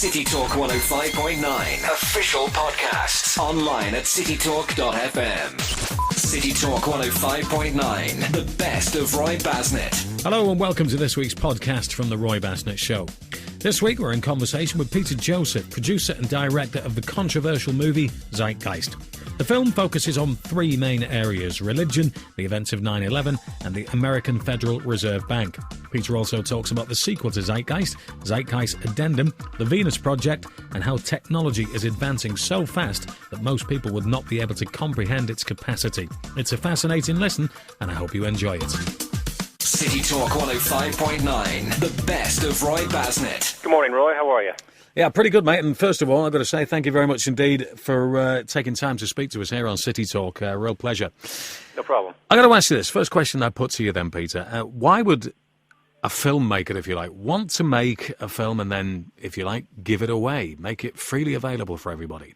Citytalk 105.9 official podcasts online at citytalk.fm. Citytalk 105.9, the best of Roy Basnett. Hello and welcome to this week's podcast from the Roy Basnett Show. This week we're in conversation with Peter Joseph, producer and director of the controversial movie Zeitgeist. The film focuses on three main areas: religion, the events of 9/11 and the American Federal Reserve Bank. Peter also talks about the sequel to Zeitgeist, Zeitgeist Addendum, the Venus Project, and how technology is advancing so fast that most people would not be able to comprehend its capacity. It's a fascinating listen and I hope you enjoy it. City Talk 105.9, the best of Roy Basnett. Good morning, Roy. How are you? Yeah, pretty good, mate. And first of all, I've got to say thank you very much indeed for taking time to speak to us here on City Talk. Real pleasure. No problem. I've got to ask you this. First question I put to you then, Peter. Why would a filmmaker, if you like, want to make a film and then, if you like, give it away, make it freely available for everybody?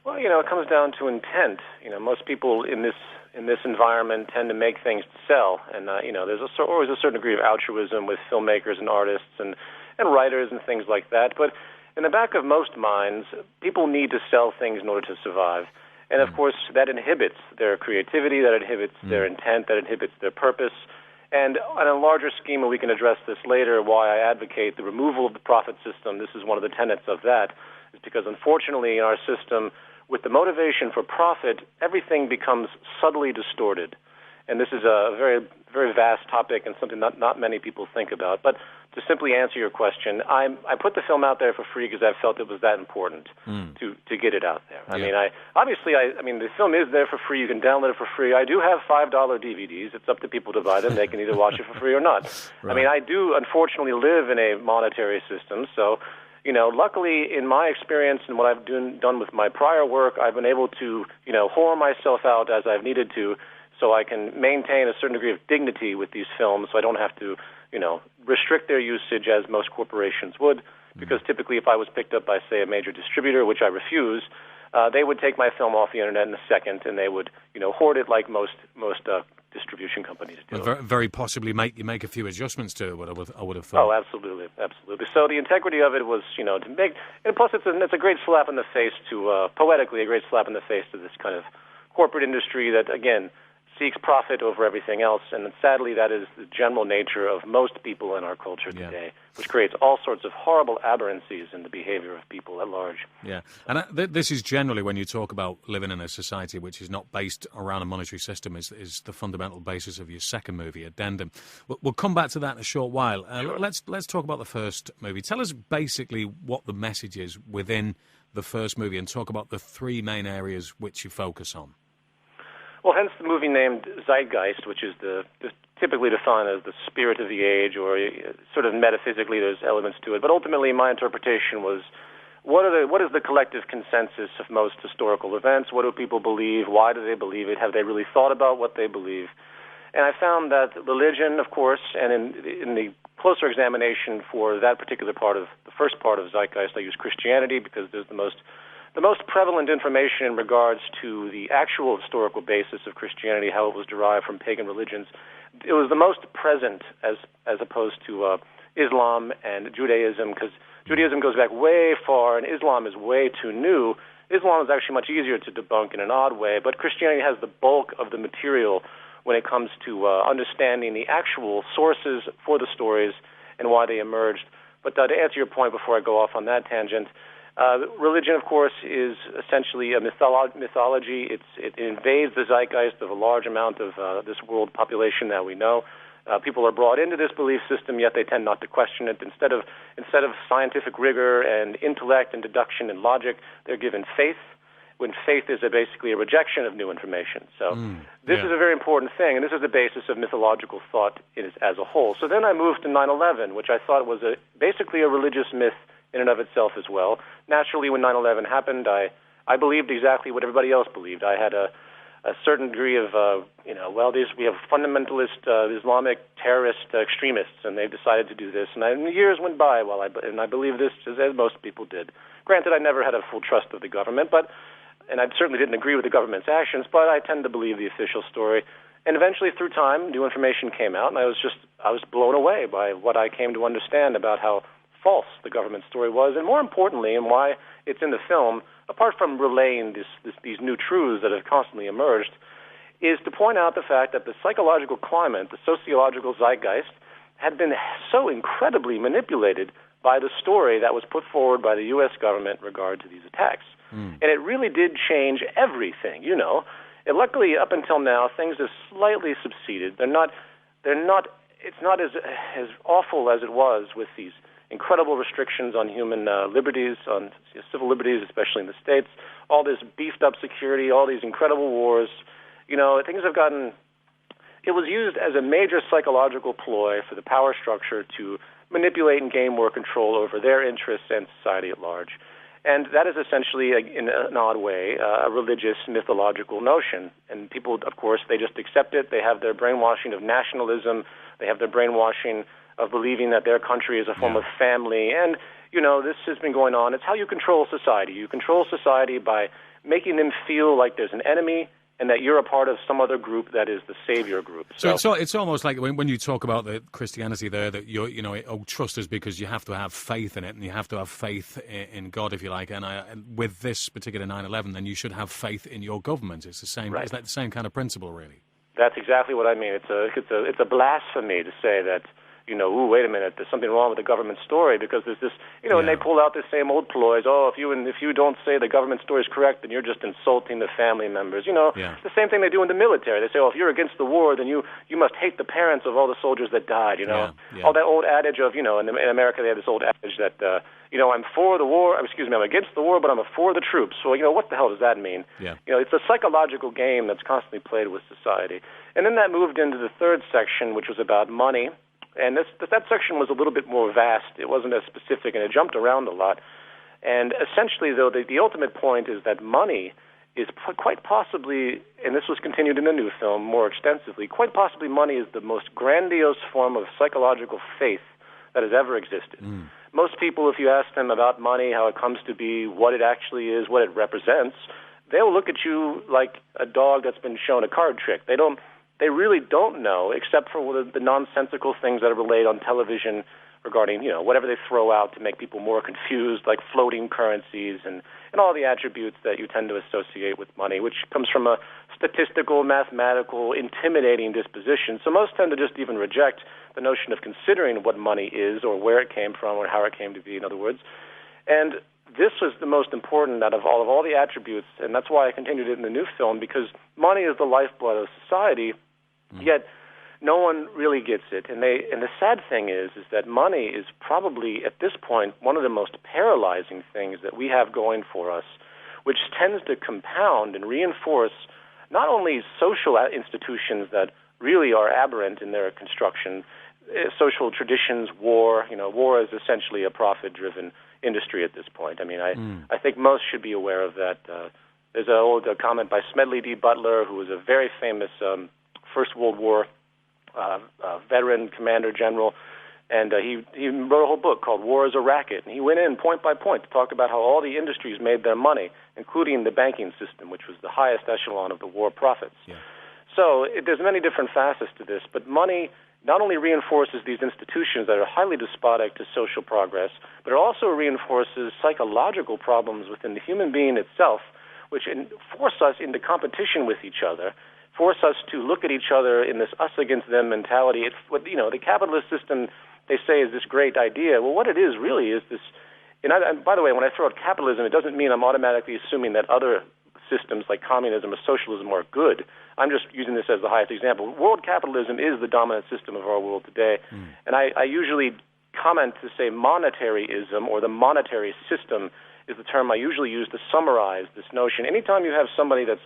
Well, it comes down to intent. Most people in this environment tend to make things to sell, and there's always a certain degree of altruism with filmmakers and artists and writers and things like that. But in the back of most minds, people need to sell things in order to survive. And of course, that inhibits their creativity, that inhibits their intent, that inhibits their purpose. And on a larger scheme, and we can address this later, why I advocate the removal of the profit system, this is one of the tenets of that, is because unfortunately in our system, with the motivation for profit, everything becomes subtly distorted. And this is a very, very vast topic and something not many people think about. But to simply answer your question, I put the film out there for free because I felt it was that important to get it out there. Yeah. I mean, the film is there for free. You can download it for free. I do have $5 DVDs. It's up to people to buy them. They can either watch it for free or not. Right. I mean, I do unfortunately live in a monetary system, so luckily, in my experience and what I've done with my prior work, I've been able to, whore myself out as I've needed to, so I can maintain a certain degree of dignity with these films, so I don't have to, restrict their usage as most corporations would. Because typically, if I was picked up by, say, a major distributor, which I refuse, they would take my film off the internet in a second, and they would, hoard it like most distribution companies do. Well, very possibly make a few adjustments to it, I would have thought. Oh, absolutely. So the integrity of it was, to make, and plus it's a great slap in the face to, poetically, a great slap in the face to this kind of corporate industry that, again, seeks profit over everything else, and sadly that is the general nature of most people in our culture today, which creates all sorts of horrible aberrancies in the behavior of people at large. Yeah, and this is generally when you talk about living in a society which is not based around a monetary system is the fundamental basis of your second movie, Addendum. We'll come back to that in a short while. Sure. Let's talk about the first movie. Tell us basically what the message is within the first movie and talk about the three main areas which you focus on. Well, hence the movie named Zeitgeist, which is typically defined as the spirit of the age, or sort of metaphysically there's elements to it. But ultimately my interpretation was, what is the collective consensus of most historical events? What do people believe? Why do they believe it? Have they really thought about what they believe? And I found that religion, of course, and in the closer examination for that particular part of the first part of Zeitgeist, I use Christianity because there's the most prevalent information in regards to the actual historical basis of Christianity, how it was derived from pagan religions. It was the most present as opposed to Islam and Judaism, because Judaism goes back way far and Islam is way too new. Islam is actually much easier to debunk in an odd way, but Christianity has the bulk of the material when it comes to understanding the actual sources for the stories and why they emerged. But to answer your point before I go off on that tangent, religion, of course, is essentially a mythology. It invades the zeitgeist of a large amount of this world population that we know. People are brought into this belief system, yet they tend not to question it. Instead of scientific rigor and intellect and deduction and logic, they're given faith, when faith is basically a rejection of new information. So this is a very important thing, and this is the basis of mythological thought as a whole. So then I moved to 9/11, which I thought was basically a religious myth in and of itself as well. Naturally, when 9/11 happened, I believed exactly what everybody else believed. I had a certain degree of, we have fundamentalist Islamic terrorist extremists, and they've decided to do this. And years went by and I believed this as most people did. Granted, I never had a full trust of the government, and I certainly didn't agree with the government's actions, but I tend to believe the official story. And eventually, through time, new information came out, and I was blown away by what I came to understand about how false the government story was, and more importantly, and why it's in the film, apart from relaying these new truths that have constantly emerged, is to point out the fact that the psychological climate, the sociological zeitgeist, had been so incredibly manipulated by the story that was put forward by the U.S. government in regard to these attacks. And it really did change everything, you know. And luckily, up until now, things have slightly subsided. It's not as awful as it was with these incredible restrictions on human liberties, on civil liberties, especially in the States, all this beefed-up security, all these incredible wars. You know, things have gotten... It was used as a major psychological ploy for the power structure to manipulate and gain more control over their interests and society at large. And that is essentially, in an odd way, a religious, mythological notion. And people, of course, they just accept it. They have their brainwashing of nationalism. They have their brainwashing of believing that their country is a form of family. And, you know, this has been going on. It's how you control society. You control society by making them feel like there's an enemy and that you're a part of some other group that is the savior group. So it's almost like when you talk about the Christianity there, that trust us because you have to have faith in it, and you have to have faith in God, if you like. And with this particular 9/11, then you should have faith in your government. It's the same. Right. Is that the same kind of principle, really? That's exactly what I mean. It's a blasphemy to say that, you know, wait a minute, there's something wrong with the government story, because there's this, you know, and they pull out the same old ploys. Oh, if you don't say the government story is correct, then you're just insulting the family members. You know, it's the same thing they do in the military. They say, oh, if you're against the war, then you must hate the parents of all the soldiers that died. You know, all that old adage of, you know, in America they have this old adage that, you know, I'm for the war. I'm against the war, but I'm for the troops. So, you know, what the hell does that mean? Yeah. You know, it's a psychological game that's constantly played with society. And then that moved into the third section, which was about money. And that section was a little bit more vast. It wasn't as specific, and it jumped around a lot. And essentially, though, the ultimate point is that money is quite possibly, and this was continued in the new film more extensively, quite possibly money is the most grandiose form of psychological faith that has ever existed. Most people, if you ask them about money, how it comes to be, what it actually is, what it represents, they'll look at you like a dog that's been shown a card trick. They really don't know, except for the nonsensical things that are relayed on television regarding, you know, whatever they throw out to make people more confused, like floating currencies and all the attributes that you tend to associate with money, which comes from a statistical, mathematical, intimidating disposition. So most tend to just even reject the notion of considering what money is or where it came from or how it came to be, in other words. And this was the most important out of all the attributes, and that's why I continued it in the new film, because money is the lifeblood of society. Yet no one really gets it. And the sad thing is that money is probably, at this point, one of the most paralyzing things that we have going for us, which tends to compound and reinforce not only social institutions that really are aberrant in their construction, social traditions, war. You know, war is essentially a profit-driven industry at this point. I mean, I think most should be aware of that. There's an old comment by Smedley D. Butler, who was a very famous First World War veteran commander general, and he wrote a whole book called War is a Racket, and he went in point by point to talk about how all the industries made their money, including the banking system, which was the highest echelon of the war profits. Yeah. So there's many different facets to this, but money not only reinforces these institutions that are highly despotic to social progress, but it also reinforces psychological problems within the human being itself, which force us into competition with each other, force us to look at each other in this us-against-them mentality. The capitalist system, they say, is this great idea. Well, what it is really is this, and by the way, when I throw out capitalism, it doesn't mean I'm automatically assuming that other systems like communism or socialism are good. I'm just using this as the highest example. World capitalism is the dominant system of our world today, and I usually comment to say monetaryism or the monetary system is the term I usually use to summarize this notion. Anytime you have somebody that's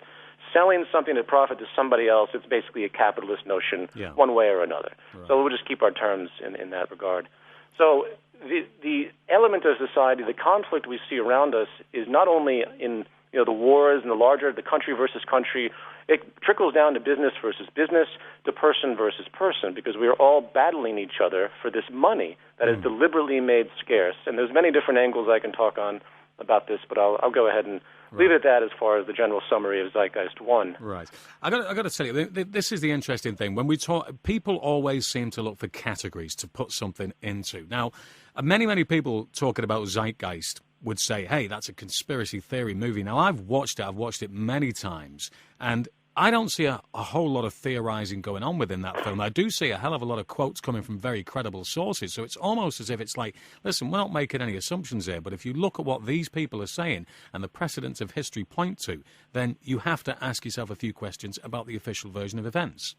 selling something at profit to somebody else, it's basically a capitalist notion, one way or another. Right. So we'll just keep our terms in that regard. So the element of society, the conflict we see around us, is not only in the wars and the country versus country. It trickles down to business versus business, to person versus person, because we are all battling each other for this money that is deliberately made scarce. And there's many different angles I can talk on about this, but I'll go ahead and leave it at that as far as the general summary of Zeitgeist 1. Right. I got to tell you, this is the interesting thing. When we talk, people always seem to look for categories to put something into. Now, many people talking about Zeitgeist would say, hey, that's a conspiracy theory movie. Now, I've watched it many times, and I don't see a whole lot of theorizing going on within that film. I do see a hell of a lot of quotes coming from very credible sources, so it's almost as if it's like, listen, we're not making any assumptions here, but if you look at what these people are saying and the precedents of history point to, then you have to ask yourself a few questions about the official version of events.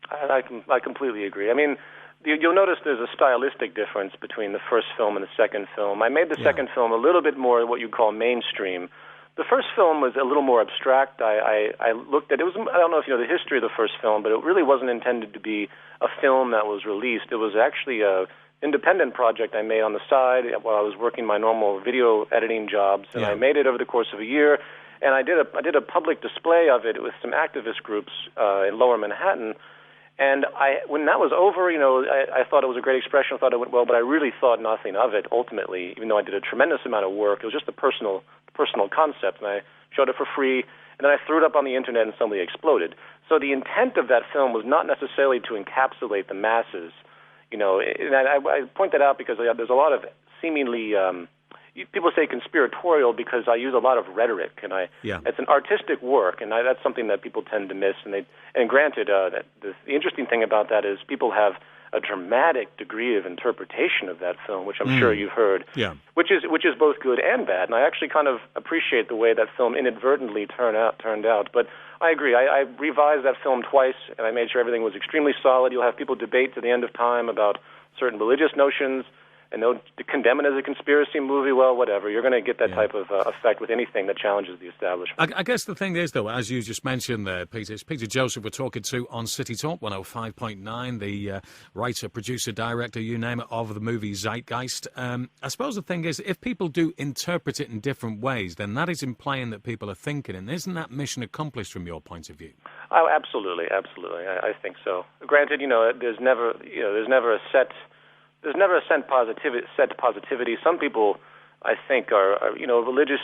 I completely agree. I mean, you'll notice there's a stylistic difference between the first film and the second film. I made the second film a little bit more what you'd call mainstream. The first film was a little more abstract. I looked at it. I don't know if you know the history of the first film, but it really wasn't intended to be a film that was released. It was actually a independent project I made on the side while I was working my normal video editing jobs, and I made it over the course of a year. And I did a public display of it with some activist groups in Lower Manhattan. And when that was over, I thought it was a great expression. I thought it went well, but I really thought nothing of it ultimately, even though I did a tremendous amount of work. It was just a personal concept, and I showed it for free, and then I threw it up on the internet and suddenly exploded. So the intent of that film was not necessarily to encapsulate the masses. And I point that out because there's a lot of seemingly people say conspiratorial because I use a lot of rhetoric, and it's an artistic work, and that's something that people tend to miss. And granted, that the interesting thing about that is people have a dramatic degree of interpretation of that film, which I'm sure you've heard, which is both good and bad. And I actually kind of appreciate the way that film inadvertently turned out. But I agree. I revised that film twice, and I made sure everything was extremely solid. You'll have people debate to the end of time about certain religious notions, and they'll condemn it as a conspiracy movie. Well, whatever. You're going to get that type of effect with anything that challenges the establishment. I guess the thing is, though, as you just mentioned there, Peter, it's Peter Joseph we're talking to on Citytalk 105.9, the writer, producer, director, you name it, of the movie Zeitgeist. I suppose the thing is, if people do interpret it in different ways, then that is implying that people are thinking, and isn't that mission accomplished from your point of view? Oh, absolutely. I think so. Granted, there's never a set positivity. Some people, I think, are religious.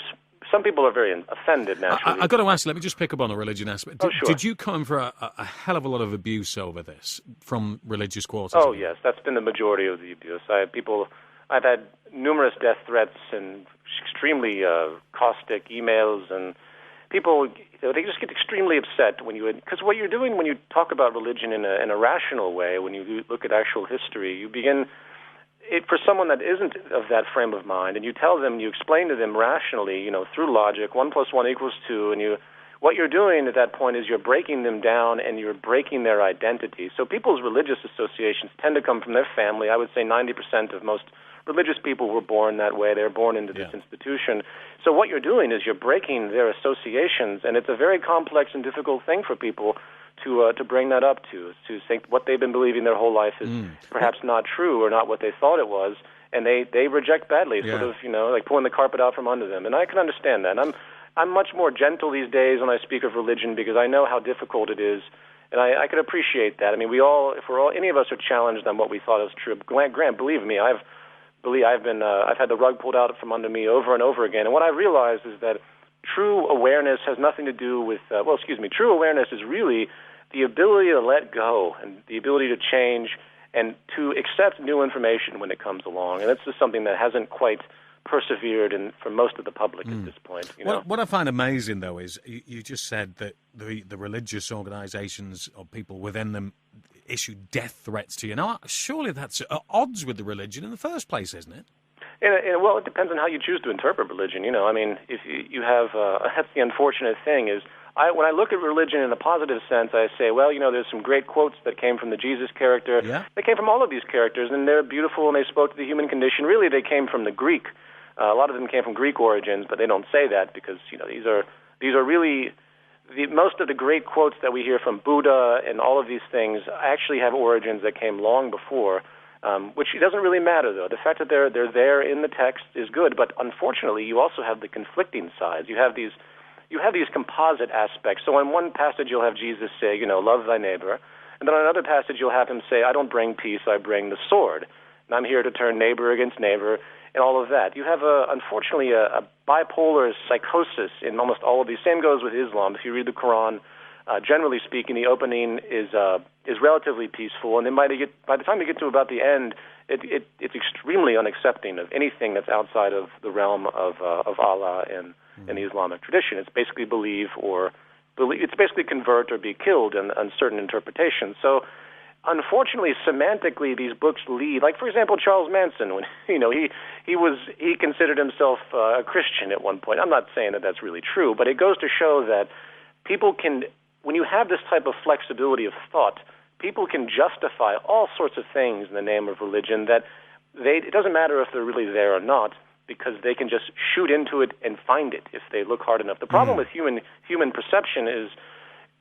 Some people are very offended naturally. I've got to ask, let me just pick up on the religion aspect. Sure. Did you come for a hell of a lot of abuse over this from religious quarters? Oh, yes. That's been the majority of the abuse. I've had numerous death threats and extremely caustic emails, and people, they just get extremely upset because what you're doing when you talk about religion in a rational way, when you look at actual history, you begin for someone that isn't of that frame of mind, and you explain to them rationally, through logic, 1 + 1 = 2, and what you're doing at that point is you're breaking them down and you're breaking their identity. So people's religious associations tend to come from their family. I would say 90% of most religious people were born that way. They're born into this institution. So what you're doing is you're breaking their associations, and it's a very complex and difficult thing for people to bring that up to think what they've been believing their whole life is perhaps not true or not what they thought it was, and they reject badly, sort of, like pulling the carpet out from under them. And I can understand that. And I'm much more gentle these days when I speak of religion because I know how difficult it is, and I could appreciate that. I mean, any of us are challenged on what we thought was true. Grant, believe me, I've had the rug pulled out from under me over and over again. And what I realized is that true awareness has nothing to do with, true awareness is really the ability to let go and the ability to change and to accept new information when it comes along. And that's just something that hasn't quite persevered for most of the public at this point. What I find amazing, though, is you just said that the religious organizations or people within them issue death threats to you. Now, surely that's at odds with the religion in the first place, isn't it? Well, it depends on how you choose to interpret religion. I mean, if you have, that's the unfortunate thing is, when I look at religion in a positive sense, I say, well, there's some great quotes that came from the Jesus character. Yeah. They came from all of these characters, and they're beautiful, and they spoke to the human condition. Really, they came from the Greek. A lot of them came from Greek origins, but they don't say that because, these are really most of the great quotes that we hear from Buddha and all of these things actually have origins that came long before. Which doesn't really matter, though. The fact that they're there in the text is good, but unfortunately, you also have the conflicting sides. You have these composite aspects. So in one passage, you'll have Jesus say, love thy neighbor, and then on another passage, you'll have him say, I don't bring peace, I bring the sword, and I'm here to turn neighbor against neighbor. and all of that. You have, unfortunately, a bipolar psychosis in almost all of these. Same goes with Islam. If you read the Quran, generally speaking, the opening is relatively peaceful, and then by the time you get to about the end, it's extremely unaccepting of anything that's outside of the realm of Allah and the Islamic tradition. It's basically it's basically convert or be killed in certain interpretations. So, unfortunately, semantically, these books lead. Like, for example, Charles Manson, when he considered himself a Christian at one point. I'm not saying that that's really true, but it goes to show that people can, when you have this type of flexibility of thought, people can justify all sorts of things in the name of religion that it doesn't matter if they're really there or not, because they can just shoot into it and find it if they look hard enough. The problem with human perception is,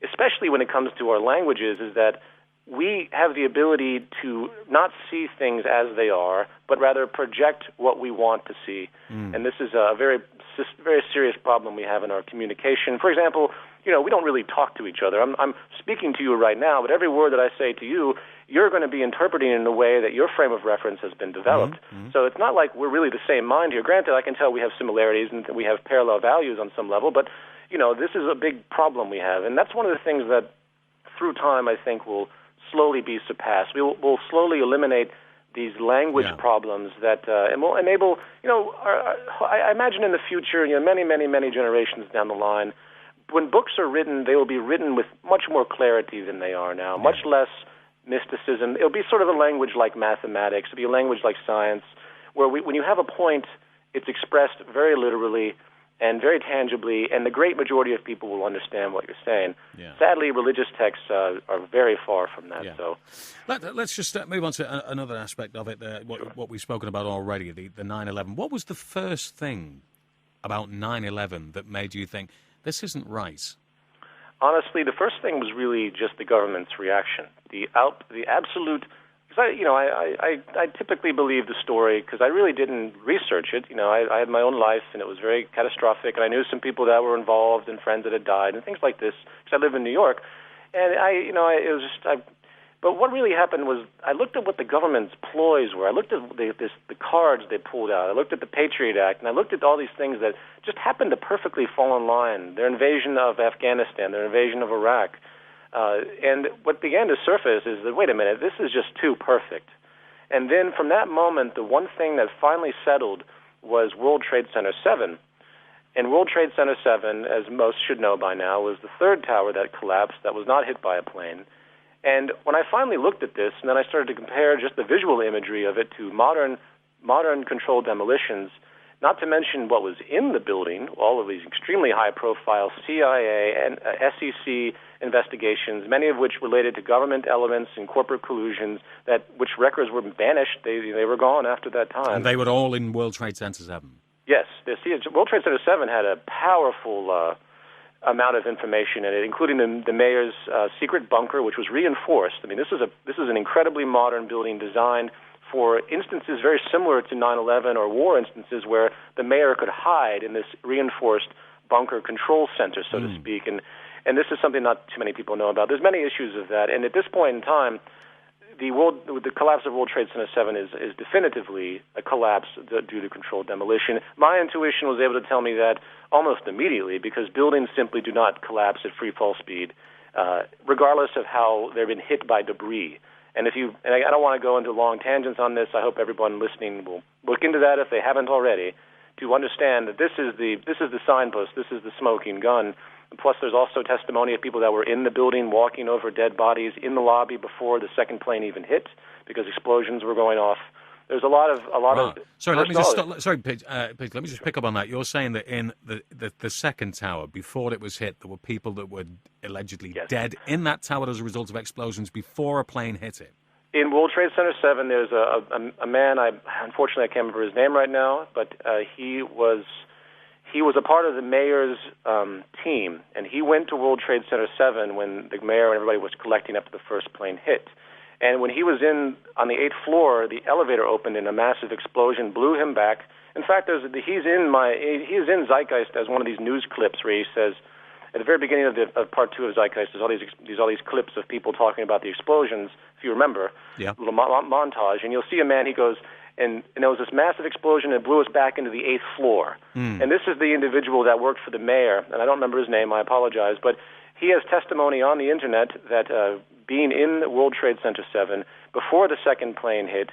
especially when it comes to our languages, is that we have the ability to not see things as they are, but rather project what we want to see. And this is a very serious problem we have in our communication. For example, we don't really talk to each other. I'm speaking to you right now, but every word that I say to you, you're going to be interpreting in a way that your frame of reference has been developed. So it's not like we're really the same mind here. Granted, I can tell we have similarities and we have parallel values on some level, but, this is a big problem we have. And that's one of the things that, through time, I think will slowly be surpassed. We'll slowly eliminate these language problems that, and will enable, I imagine in the future, many, many, many generations down the line, when books are written, they will be written with much more clarity than they are now, much less mysticism. It'll be sort of a language like mathematics. It'll be a language like science, where when you have a point, it's expressed very literally and very tangibly, and the great majority of people will understand what you're saying. Sadly, religious texts are very far from that. So, let's just move on to another aspect of it, what we've spoken about already, the 9/11. What was the first thing about 9/11 that made you think, this isn't right? Honestly, the first thing was really just the government's reaction. The absolute... I typically believe the story because I really didn't research it. I had my own life, and it was very catastrophic, and I knew some people that were involved and friends that had died and things like this because I live in New York. And but what really happened was I looked at what the government's ploys were. I looked at the cards they pulled out. I looked at the Patriot Act, and I looked at all these things that just happened to perfectly fall in line. Their invasion of Afghanistan, their invasion of Iraq. And what began to surface is that, wait a minute, this is just too perfect. And then from that moment, the one thing that finally settled was World Trade Center 7. And World Trade Center 7, as most should know by now, was the third tower that collapsed that was not hit by a plane. And when I finally looked at this, and then I started to compare just the visual imagery of it to modern controlled demolitions, not to mention what was in the building, all of these extremely high-profile CIA and SEC investigations, many of which related to government elements and corporate collusions, which records were banished. They were gone after that time. And they were all in World Trade Center 7. Yes. World Trade Center 7 had a powerful amount of information in it, including the mayor's secret bunker, which was reinforced. I mean, this is an incredibly modern building designed for instances very similar to 9/11 or war instances where the mayor could hide in this reinforced bunker control center, so to speak. And this is something not too many people know about. There's many issues of that. And at this point in time, the collapse of World Trade Center 7 is definitively a collapse due to controlled demolition. My intuition was able to tell me that almost immediately because buildings simply do not collapse at free fall speed, regardless of how they've been hit by debris. And I don't want to go into long tangents on this. I hope everyone listening will look into that if they haven't already, to understand that this is the signpost, this is the smoking gun. Plus, there's also testimony of people that were in the building walking over dead bodies in the lobby before the second plane even hit, because explosions were going off. There's a lot of. Sorry, let me just stop. Sorry, Pete, let me just pick up on that. You're saying that in the second tower, before it was hit, there were people that were allegedly dead in that tower as a result of explosions before a plane hit it. In World Trade Center 7, there's a man. Unfortunately, I can't remember his name right now, but he was a part of the mayor's team, and he went to World Trade Center 7 when the mayor and everybody was collecting after the first plane hit. And when he was on the 8th floor, the elevator opened and a massive explosion blew him back. In fact, he is in Zeitgeist as one of these news clips where he says, at the very beginning of part 2 of Zeitgeist, there's all these clips of people talking about the explosions, if you remember, little montage, and you'll see a man, he goes, and there was this massive explosion and it blew us back into the 8th floor. And this is the individual that worked for the mayor, and I don't remember his name, I apologize, but he has testimony on the internet that being in World Trade Center 7 before the second plane hit,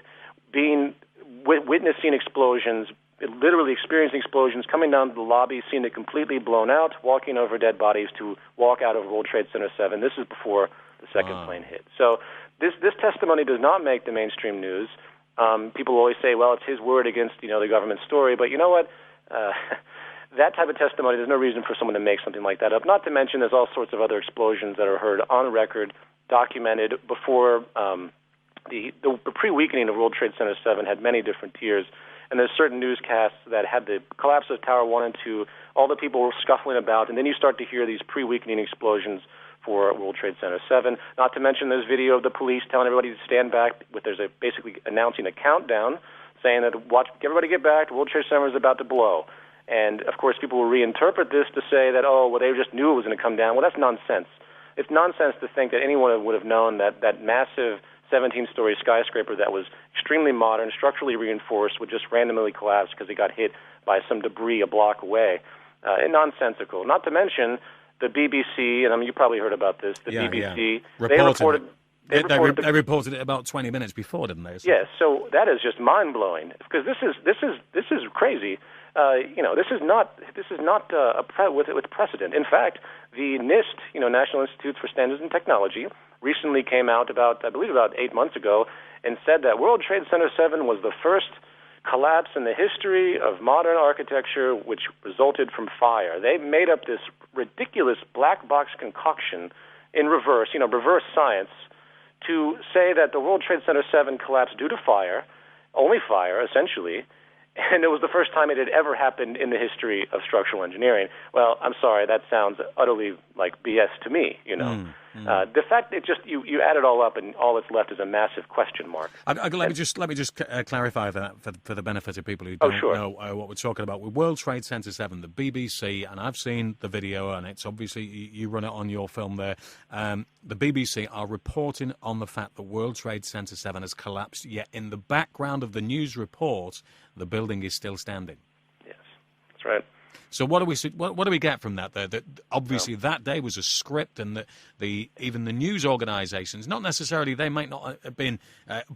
witnessing explosions, literally experiencing explosions, coming down to the lobby, seeing it completely blown out, walking over dead bodies to walk out of World Trade Center 7. This is before the second plane hit. So this testimony does not make the mainstream news. People always say, well, it's his word against, the government story. But you know what? That type of testimony, there's no reason for someone to make something like that up. Not to mention there's all sorts of other explosions that are heard on record, documented before the pre-weakening of World Trade Center 7 had many different tiers. And there's certain newscasts that had the collapse of Tower 1 and 2, all the people were scuffling about, and then you start to hear these pre-weakening explosions for World Trade Center 7. Not to mention there's video of the police telling everybody to stand back. There's basically announcing a countdown, saying that everybody get back, World Trade Center is about to blow. And, of course, people will reinterpret this to say that, they just knew it was going to come down. Well, that's nonsense. It's nonsense to think that anyone would have known that massive 17-story skyscraper that was extremely modern, structurally reinforced, would just randomly collapse because it got hit by some debris a block away. Nonsensical. Not to mention the BBC, and you probably heard about this, BBC, they reported it about 20 minutes before, didn't they? Yes, so that is just mind-blowing, because this is crazy. This is not with precedent. In fact, the NIST, National Institute for Standards and Technology, recently came out about 8 months ago and said that World Trade Center 7 was the first collapse in the history of modern architecture which resulted from fire. They made up this ridiculous black box concoction in reverse science, to say that the World Trade Center 7 collapsed due to fire, only fire, essentially, and it was the first time it had ever happened in the history of structural engineering. Well, I'm sorry, that sounds utterly like BS to me, The fact that you add it all up and all that's left is a massive question mark. Let me just clarify that for the benefit of people who don't know what we're talking about. With World Trade Center 7, the BBC, and I've seen the video, and it's obviously you run it on your film there, the BBC are reporting on the fact that World Trade Center 7 has collapsed, yet in the background of the news report, the building is still standing. Yes, that's right. So what do we get from that? That obviously that day was a script, and even the news organisations, not necessarily, they might not have been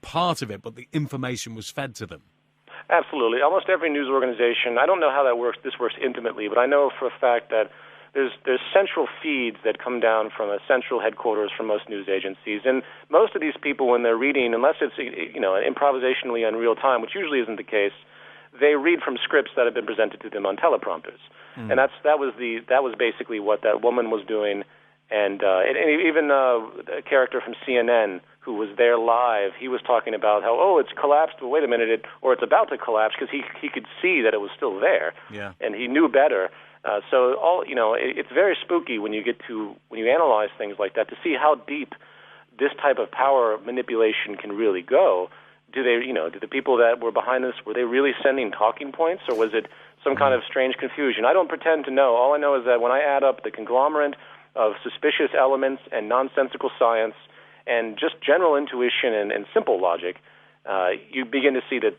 part of it, but the information was fed to them. Absolutely. Almost every news organization, I don't know how that works. This works intimately, but I know for a fact that there's central feeds that come down from a central headquarters from most news agencies, and most of these people, when they're reading, unless it's improvisationally in real time, which usually isn't the case, they read from scripts that have been presented to them on teleprompters, and that was basically what that woman was doing, and even a character from CNN who was there live, he was talking about how it's collapsed, but wait a minute, or it's about to collapse, because he could see that it was still there, and he knew better. So it's very spooky when you analyze things like that to see how deep this type of power manipulation can really go. Do the people that were behind this, were they really sending talking points, or was it some kind of strange confusion? I don't pretend to know. All I know is that when I add up the conglomerate of suspicious elements and nonsensical science and just general intuition and simple logic, you begin to see that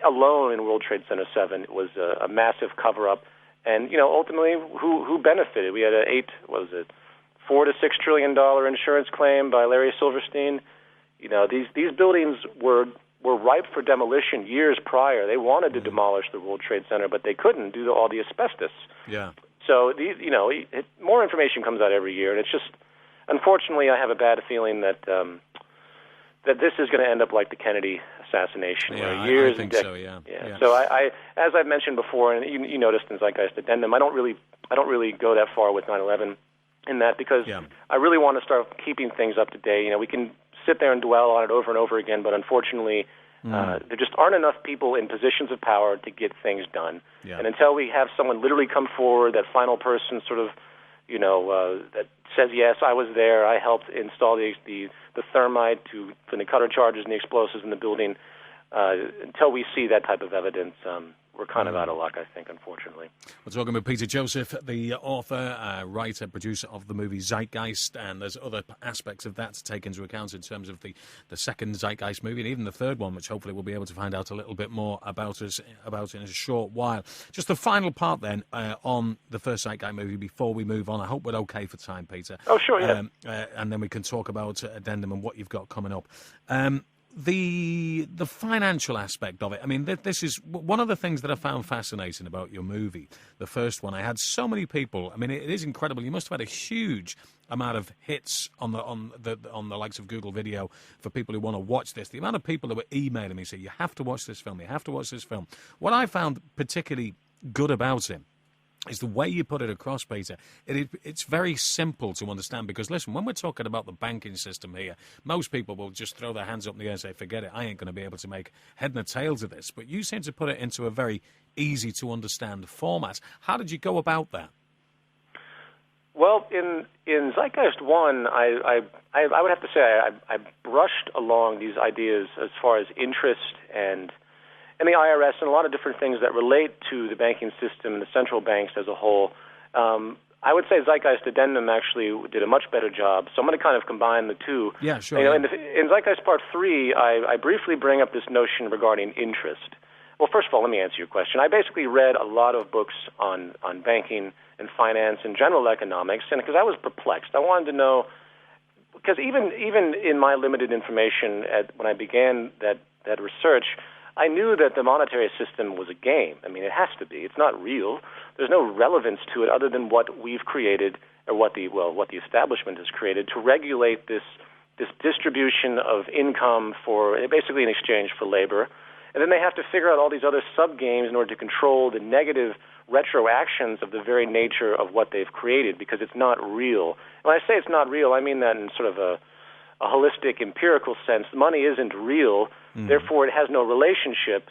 alone in World Trade Center 7 it was a massive cover-up. And, ultimately, who benefited? We had $4 to $6 trillion insurance claim by Larry Silverstein. These buildings were ripe for demolition years prior. They wanted to demolish the World Trade Center, but they couldn't due to all the asbestos. Yeah. So more information comes out every year, and it's just, unfortunately, I have a bad feeling that that this is going to end up like the Kennedy assassination. Yeah, years I think and so. Yeah. So I, as I've mentioned before, and you noticed in Zeitgeist Addendum, I don't really go that far with 9/11 in that, because I really want to start keeping things up to date. We can sit there and dwell on it over and over again, but unfortunately, there just aren't enough people in positions of power to get things done. Yeah. And until we have someone literally come forward, that final person sort of, that says, yes, I was there, I helped install the thermite for the cutter charges and the explosives in the building, until we see that type of evidence, kind of out of luck, I think, unfortunately. We're talking with Peter Joseph, the author, writer, producer of the movie Zeitgeist, and there's other aspects of that to take into account in terms of the second Zeitgeist movie, and even the third one, which hopefully we'll be able to find out a little bit more about in a short while. Just the final part then on the first Zeitgeist movie before we move on. I hope we're okay for time, Peter. Oh, sure, yeah. And then we can talk about Addendum and what you've got coming up. The financial aspect of it, I mean, this is one of the things that I found fascinating about your movie. The first one, I had so many people. I mean, it is incredible. You must have had a huge amount of hits on the likes of Google Video for people who want to watch this. The amount of people that were emailing me saying, you have to watch this film, you have to watch this film. What I found particularly good about it is the way you put it across, Peter. It's very simple to understand because, listen, when we're talking about the banking system here, most people will just throw their hands up in the air and say, forget it, I ain't going to be able to make head and tails of this. But you seem to put it into a very easy-to-understand format. How did you go about that? Well, in Zeitgeist 1, I would have to say I brushed along these ideas as far as interest and the IRS and a lot of different things that relate to the banking system and the central banks as a whole. I would say Zeitgeist Addendum actually did a much better job, so I'm going to kind of combine the two. Yeah, sure. In Zeitgeist Part 3, I briefly bring up this notion regarding interest. Well, first of all, let me answer your question. I basically read a lot of books on banking and finance and general economics, and because I was perplexed. I wanted to know, because even in my limited information when I began that research, I knew that the monetary system was a game. I mean, it has to be. It's not real. There's no relevance to it other than what we've created or what the establishment has created to regulate this distribution of income for basically in exchange for labor. And then they have to figure out all these other sub-games in order to control the negative retroactions of the very nature of what they've created because it's not real. When I say it's not real, I mean that in sort of a holistic, empirical sense. Money isn't real, therefore it has no relationship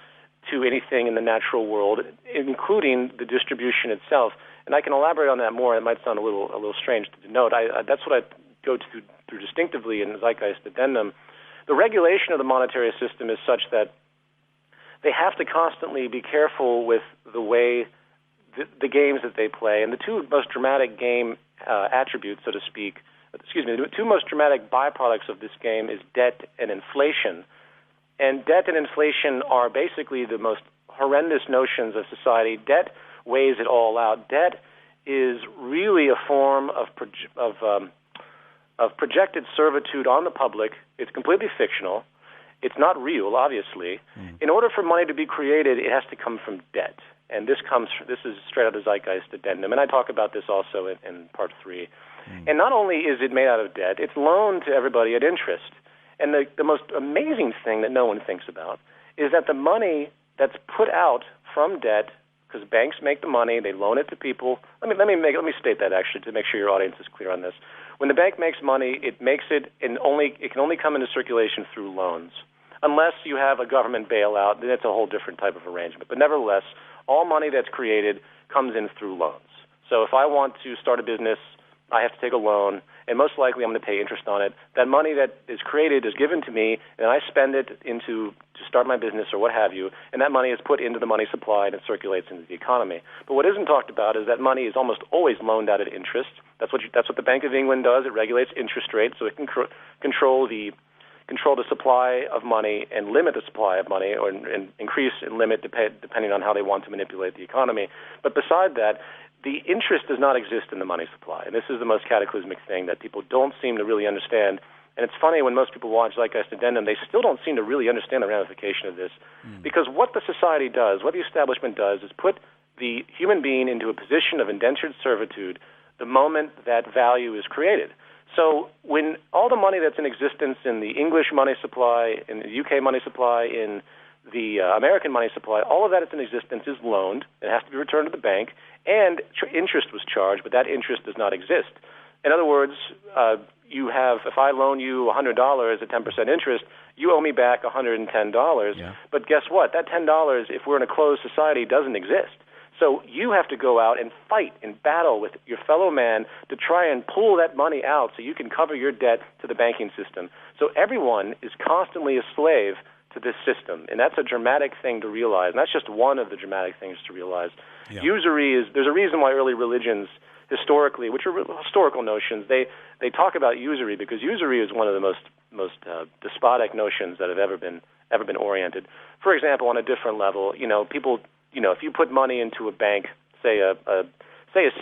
to anything in the natural world, including the distribution itself. And I can elaborate on that more. It might sound a little strange to denote. That's what I go through distinctively in Zeitgeist Addendum. The regulation of the monetary system is such that they have to constantly be careful with the way the games that they play. And the two most dramatic game attributes, so to speak, the two most dramatic byproducts of this game is debt and inflation. And debt and inflation are basically the most horrendous notions of society. Debt weighs it all out. Debt is really a form of projected servitude on the public. It's completely fictional. It's not real, obviously. In order for money to be created, it has to come from debt. And this is straight out of Zeitgeist Addendum. And I talk about this also in Part 3. And not only is it made out of debt, it's loaned to everybody at interest. And the most amazing thing that no one thinks about is that the money that's put out from debt, because banks make the money, they loan it to people. Let me state that actually to make sure your audience is clear on this. When the bank makes money, it can only come into circulation through loans. Unless you have a government bailout, then it's a whole different type of arrangement. But nevertheless, all money that's created comes in through loans. So if I want to start a business, I have to take a loan, and most likely I'm going to pay interest on it. That money that is created is given to me, and I spend it to start my business or what have you, and that money is put into the money supply and it circulates into the economy. But what isn't talked about is that money is almost always loaned out at interest. That's what the Bank of England does. It regulates interest rates so it can control the supply of money and limit the supply of money, or and increase and limit depending on how they want to manipulate the economy. But beside that, the interest does not exist in the money supply. And this is the most cataclysmic thing that people don't seem to really understand. And it's funny when most people watch Zeitgeist Addendum, they still don't seem to really understand the ramification of this. Because what the society does, what the establishment does, is put the human being into a position of indentured servitude the moment that value is created. So when all the money that's in existence in the English money supply, in the UK money supply, in the American money supply, all of that that's in existence is loaned. It has to be returned to the bank, and interest was charged, but that interest does not exist. In other words, if I loan you $100 at 10% interest, you owe me back $110. Yeah. But guess what? That $10, if we're in a closed society, doesn't exist. So you have to go out and fight and battle with your fellow man to try and pull that money out so you can cover your debt to the banking system. So everyone is constantly a slave to this system, and that's a dramatic thing to realize, and that's just one of the dramatic things to realize. Yeah. There's a reason why early religions, historically, which are historical notions, they talk about usury, because usury is one of the most despotic notions that have ever been oriented. For example, on a different level, people, if you put money into a bank, say a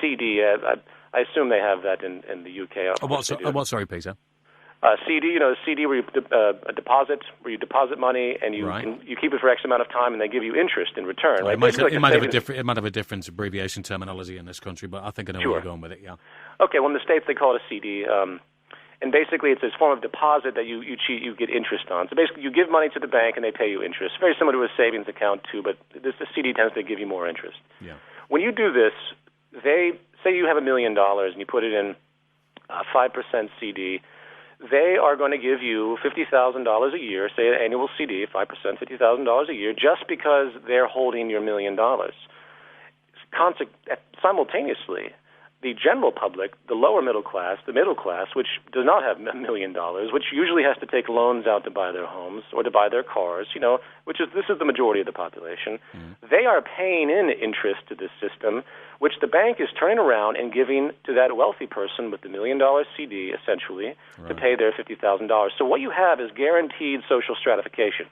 CD, I assume they have that in the UK. What, sorry, Peter? CD, a CD where you a deposit, where you deposit money and you keep it for X amount of time, and they give you interest in return. Right? It might have a different abbreviation terminology in this country, but I think I know where you're going with it. Yeah. Okay. Well, in the States they call it a CD, and basically it's this form of deposit that you get interest on. So basically, you give money to the bank and they pay you interest. Very similar to a savings account too, but the CD tends to give you more interest. Yeah. When you do this, they say you have $1 million and you put it in a 5% CD. They are going to give you $50,000 a year, say an annual CD, 5%, $50,000 a year, just because they're holding your $1 million. Simultaneously, the general public, the lower middle class, the middle class, which does not have $1 million, which usually has to take loans out to buy their homes or to buy their cars, this is the majority of the population. They are paying in interest to this system, which the bank is turning around and giving to that wealthy person with the $1 million CD, essentially, to pay their $50,000. So what you have is guaranteed social stratification.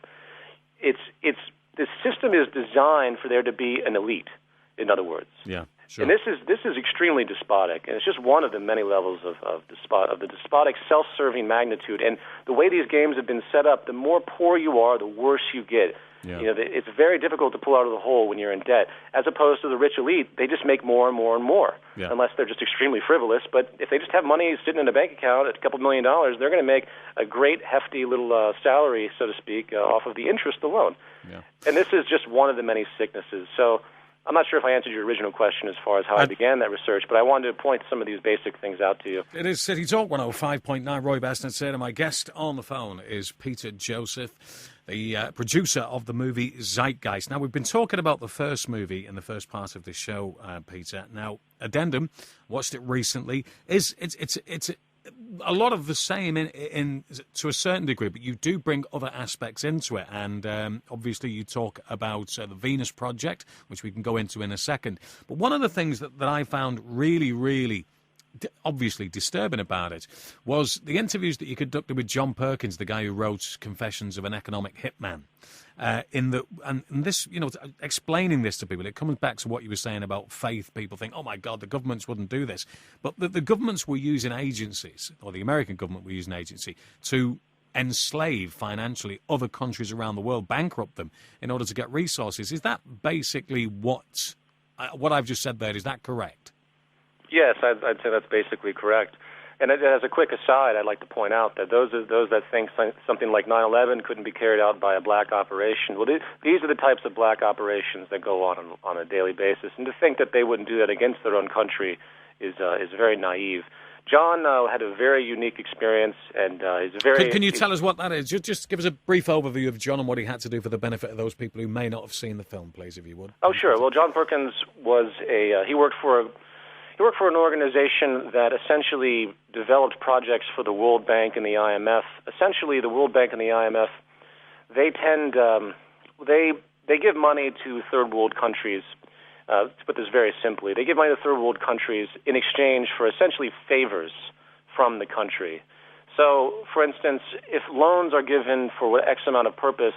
The system is designed for there to be an elite, in other words. Yeah. Sure. And this is extremely despotic, and it's just one of the many levels of the despotic, self-serving magnitude. And the way these games have been set up, the more poor you are, the worse you get. Yeah. It's very difficult to pull out of the hole when you're in debt, as opposed to the rich elite. They just make more and more and more, unless they're just extremely frivolous. But if they just have money sitting in a bank account at a couple $1 million, they're going to make a great, hefty little salary, so to speak, off of the interest alone. Yeah. And this is just one of the many sicknesses. So I'm not sure if I answered your original question as far as how I began that research, but I wanted to point some of these basic things out to you. It is City Talk 105.9. Roy Bastner said, and my guest on the phone is Peter Joseph, the producer of the movie Zeitgeist. Now, we've been talking about the first movie in the first part of the show, Peter. Now, Addendum, watched it recently. It's a lot of the same in to a certain degree, but you do bring other aspects into it. And obviously you talk about the Venus Project, which we can go into in a second. But one of the things that I found really, really obviously disturbing about it was the interviews that you conducted with John Perkins, the guy who wrote Confessions of an Economic Hitman. And this, explaining this to people, it comes back to what you were saying about faith. People think, oh my God, the governments wouldn't do this. But the governments were using agencies, or the American government were using agency, to enslave financially other countries around the world, bankrupt them in order to get resources. Is that basically what I've just said there? Is that correct? Yes, I'd say that's basically correct. And as a quick aside, I'd like to point out that those that think something like 9/11 couldn't be carried out by a black operation, well, these are the types of black operations that go on a daily basis. And to think that they wouldn't do that against their own country is very naive. John had a very unique experience, and he's very... Can you tell us what that is? Just give us a brief overview of John and what he had to do for the benefit of those people who may not have seen the film, please, if you would. Oh, sure. Well, John Perkins was he worked for an organization that essentially developed projects for the World Bank and the IMF. Essentially, the World Bank and the IMF, they give money to third world countries. To put this very simply, they give money to third world countries in exchange for essentially favors from the country. So, for instance, if loans are given for X amount of purpose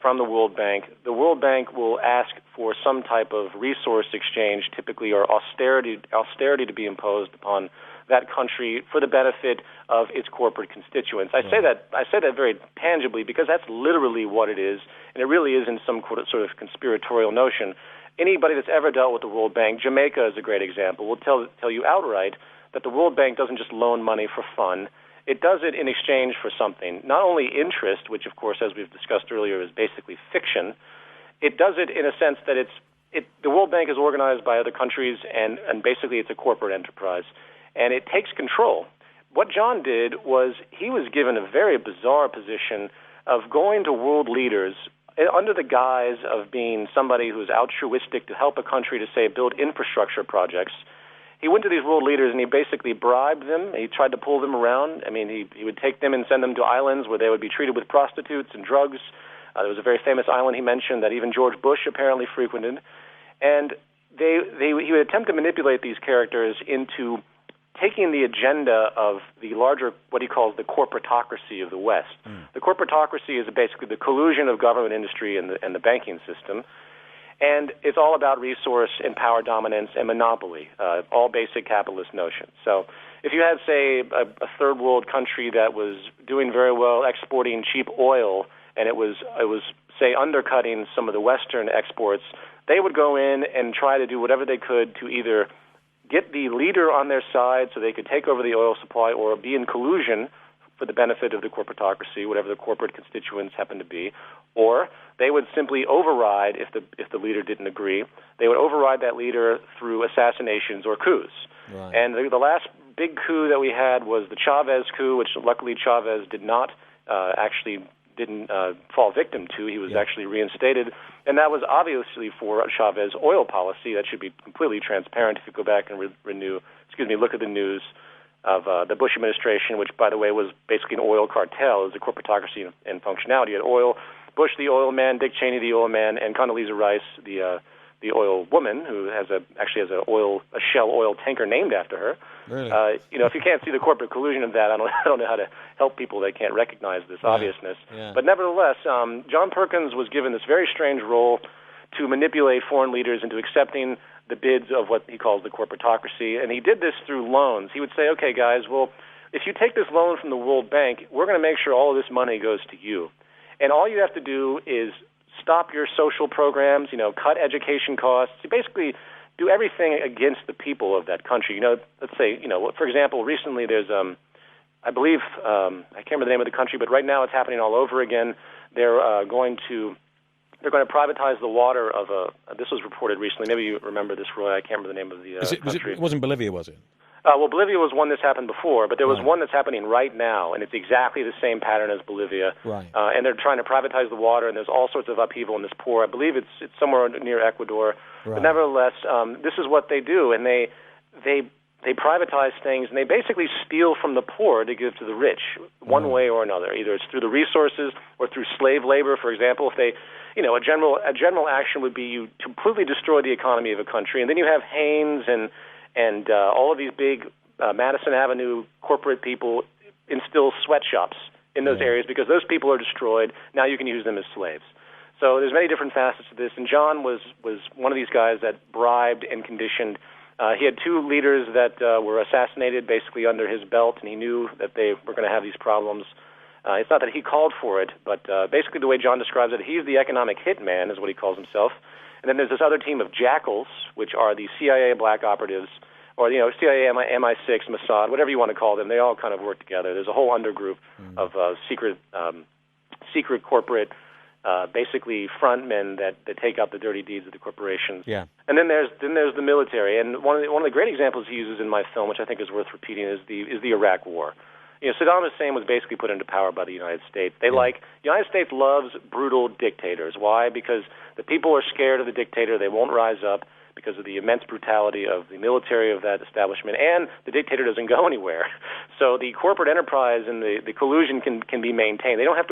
from the World Bank will ask for some type of resource exchange, typically, or austerity to be imposed upon that country for the benefit of its corporate constituents. I say that very tangibly because that's literally what it is, and it really isn't some sort of conspiratorial notion. Anybody that's ever dealt with the World Bank, Jamaica is a great example, will tell you outright that the World Bank doesn't just loan money for fun. It does it in exchange for something, not only interest, which, of course, as we've discussed earlier, is basically fiction. It does it in a sense that the World Bank is organized by other countries, and basically it's a corporate enterprise, and it takes control. What John did was he was given a very bizarre position of going to world leaders under the guise of being somebody who's altruistic to help a country to, say, build infrastructure projects. He went to these world leaders and he basically bribed them. He tried to pull them around. I mean, he would take them and send them to islands where they would be treated with prostitutes and drugs. There was a very famous island he mentioned that even George Bush apparently frequented. And he would attempt to manipulate these characters into taking the agenda of the larger, what he calls the corporatocracy of the West. The corporatocracy is basically the collusion of government, industry, and the banking system. And it's all about resource and power dominance and monopoly, all basic capitalist notions. So if you had, say, a third world country that was doing very well exporting cheap oil, and it was say, undercutting some of the Western exports, they would go in and try to do whatever they could to either get the leader on their side so they could take over the oil supply or be in collusion for the benefit of the corporatocracy, whatever the corporate constituents happen to be, or they would simply override if the leader didn't agree. They would override that leader through assassinations or coups. Right. And the last big coup that we had was the Chavez coup, which luckily Chavez did not didn't fall victim to. He was actually reinstated, and that was obviously for Chavez's oil policy. That should be completely transparent if you go back and look at the news of the Bush administration, which, by the way, was basically an oil cartel. It was a corporatocracy and functionality. You had oil, Bush the oil man, Dick Cheney the oil man, and Condoleezza Rice the oil woman, who actually has a Shell oil tanker named after her. Really? If you can't see the corporate collusion of that, I don't know how to help people that can't recognize this obviousness. Yeah. But nevertheless, John Perkins was given this very strange role to manipulate foreign leaders into accepting the bids of what he calls the corporatocracy, and he did this through loans. He would say, okay, guys, well, if you take this loan from the World Bank, we're going to make sure all of this money goes to you. And all you have to do is stop your social programs, cut education costs. You basically do everything against the people of that country. Let's say, for example, recently there's, I believe, I can't remember the name of the country, but right now it's happening all over again. They're going to privatize the water of this was reported recently. Maybe you remember this, Roy. I can't remember the name of the country. It wasn't Bolivia, was it? Well, Bolivia was one that's happened before, but there was one that's happening right now, and it's exactly the same pattern as Bolivia. Right. And they're trying to privatize the water, and there's all sorts of upheaval in this poor. I believe it's somewhere near Ecuador. Right. But nevertheless, this is what they do, and they privatize things, and they basically steal from the poor to give to the rich, one way or another. Either it's through the resources or through slave labor, for example. If they, a general action would be you completely destroy the economy of a country, and then you have Haynes and all of these big Madison Avenue corporate people instill sweatshops in those areas because those people are destroyed. Now you can use them as slaves. So there's many different facets to this, and John was one of these guys that bribed and conditioned. He had two leaders that were assassinated basically under his belt, and he knew that they were going to have these problems. It's not that he called for it, but basically the way John describes it, he's the economic hitman is what he calls himself. And then there's this other team of jackals, which are the CIA black operatives, or CIA, MI6, Mossad, whatever you want to call them. They all kind of work together. There's a whole undergroup of secret corporate, basically frontmen that take out the dirty deeds of the corporations. Yeah. And then there's the military. And one of the great examples he uses in my film, which I think is worth repeating, is the Iraq War. Saddam Hussein was basically put into power by the United States. The United States loves brutal dictators. Why? Because the people are scared of the dictator. They won't rise up because of the immense brutality of the military of that establishment, and the dictator doesn't go anywhere. So the corporate enterprise and the collusion can be maintained. They don't have to